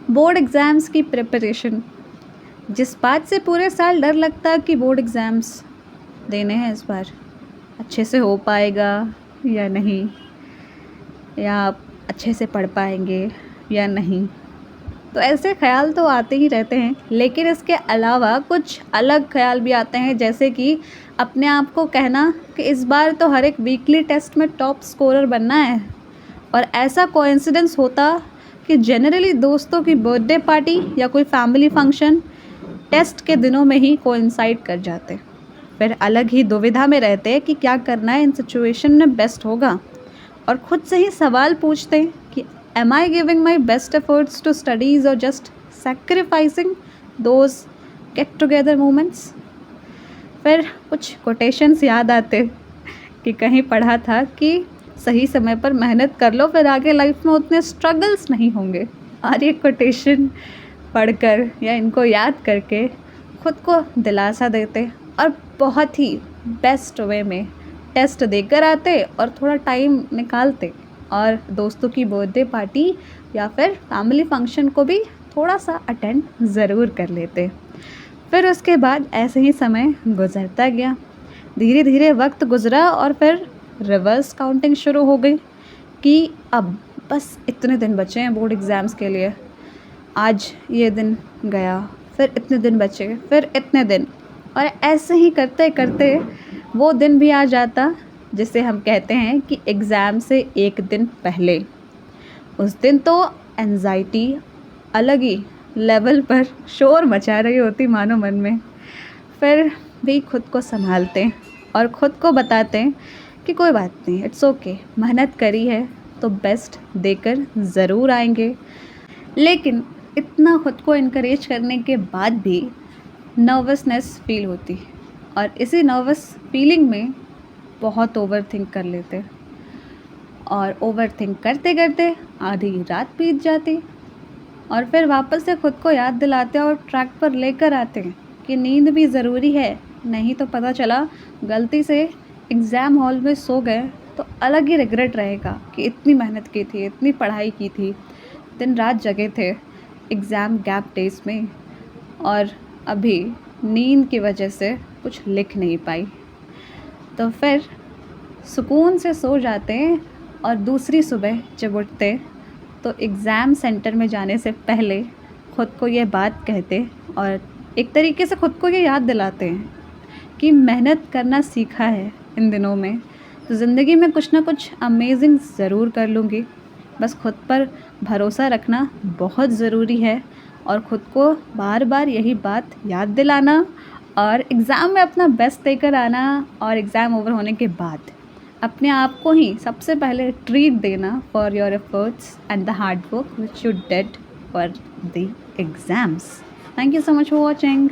Board exams की preparation. जिस बात से पूरे साल डर लगता कि बोर्ड एग्ज़ाम्स देने हैं इस बार, अच्छे से हो पाएगा या नहीं, या आप अच्छे से पढ़ पाएंगे या नहीं, तो ऐसे ख्याल तो आते ही रहते हैं। लेकिन इसके अलावा कुछ अलग ख्याल भी आते हैं, जैसे कि अपने आप को कहना कि इस बार तो हर एक वीकली टेस्ट में टॉप स्कोरर बनना है। और ऐसा कोइंसिडेंस होता कि जनरली दोस्तों की बर्थडे पार्टी या कोई फैमिली फंक्शन टेस्ट के दिनों में ही कोइंसाइड कर जाते। फिर अलग ही दुविधा में रहते कि क्या करना है इन सिचुएशन में बेस्ट होगा, और ख़ुद से ही सवाल पूछते कि am I giving my best efforts to studies और just sacrificing those get together moments. फिर कुछ कोटेशंस याद आते कि कहीं पढ़ा था कि सही समय पर मेहनत कर लो, फिर आगे लाइफ में उतने स्ट्रगल्स नहीं होंगे। और ये कोटेशन पढ़कर या इनको याद करके ख़ुद को दिलासा देते और बहुत ही बेस्ट वे में टेस्ट देकर आते और थोड़ा टाइम निकालते और दोस्तों की बर्थडे पार्टी या फिर फैमिली फंक्शन को भी थोड़ा सा अटेंड ज़रूर कर लेते। फिर उसके बाद ऐसे ही समय गुजरता गया, धीरे धीरे वक्त गुजरा और फिर रिवर्स काउंटिंग शुरू हो गई कि अब बस इतने दिन बचे हैं बोर्ड एग्ज़ाम्स के लिए। आज ये दिन गया, फिर इतने दिन बचे, फिर इतने दिन, और ऐसे ही करते करते वो दिन भी आ जाता जिसे हम कहते हैं कि एग्ज़ाम से एक दिन पहले। उस दिन तो एंजाइटी अलग ही लेवल पर शोर मचा रही होती मानो मन में। फिर भी खुद को संभालते और ख़ुद को बताते कि कोई बात नहीं, इट्स ओके, मेहनत करी है तो बेस्ट देकर ज़रूर आएंगे। लेकिन इतना ख़ुद को इनकरेज करने के बाद भी नर्वसनेस फील होती, और इसी नर्वस फीलिंग में बहुत ओवर थिंक कर लेते, और ओवर थिंक करते करते आधी रात बीत जाती। और फिर वापस से ख़ुद को याद दिलाते और ट्रैक पर लेकर आते कि नींद भी ज़रूरी है, नहीं तो पता चला गलती से एग्ज़ाम हॉल में सो गए तो अलग ही रिग्रेट रहेगा कि इतनी मेहनत की थी, इतनी पढ़ाई की थी, दिन रात जगे थे एग्ज़ाम गैप डेज में, और अभी नींद की वजह से कुछ लिख नहीं पाई। तो फिर सुकून से सो जाते हैं और दूसरी सुबह जब उठते तो एग्ज़ाम सेंटर में जाने से पहले ख़ुद को ये बात कहते और एक तरीके से ख़ुद को ये याद दिलाते हैं कि मेहनत करना सीखा है इन दिनों में तो ज़िंदगी में कुछ ना कुछ अमेजिंग ज़रूर कर लूँगी। बस खुद पर भरोसा रखना बहुत ज़रूरी है और ख़ुद को बार बार यही बात याद दिलाना और एग्ज़ाम में अपना बेस्ट देकर आना, और एग्ज़ाम ओवर होने के बाद अपने आप को ही सबसे पहले ट्रीट देना for your efforts and the hard work which you did for the exams. Thank you so much for watching.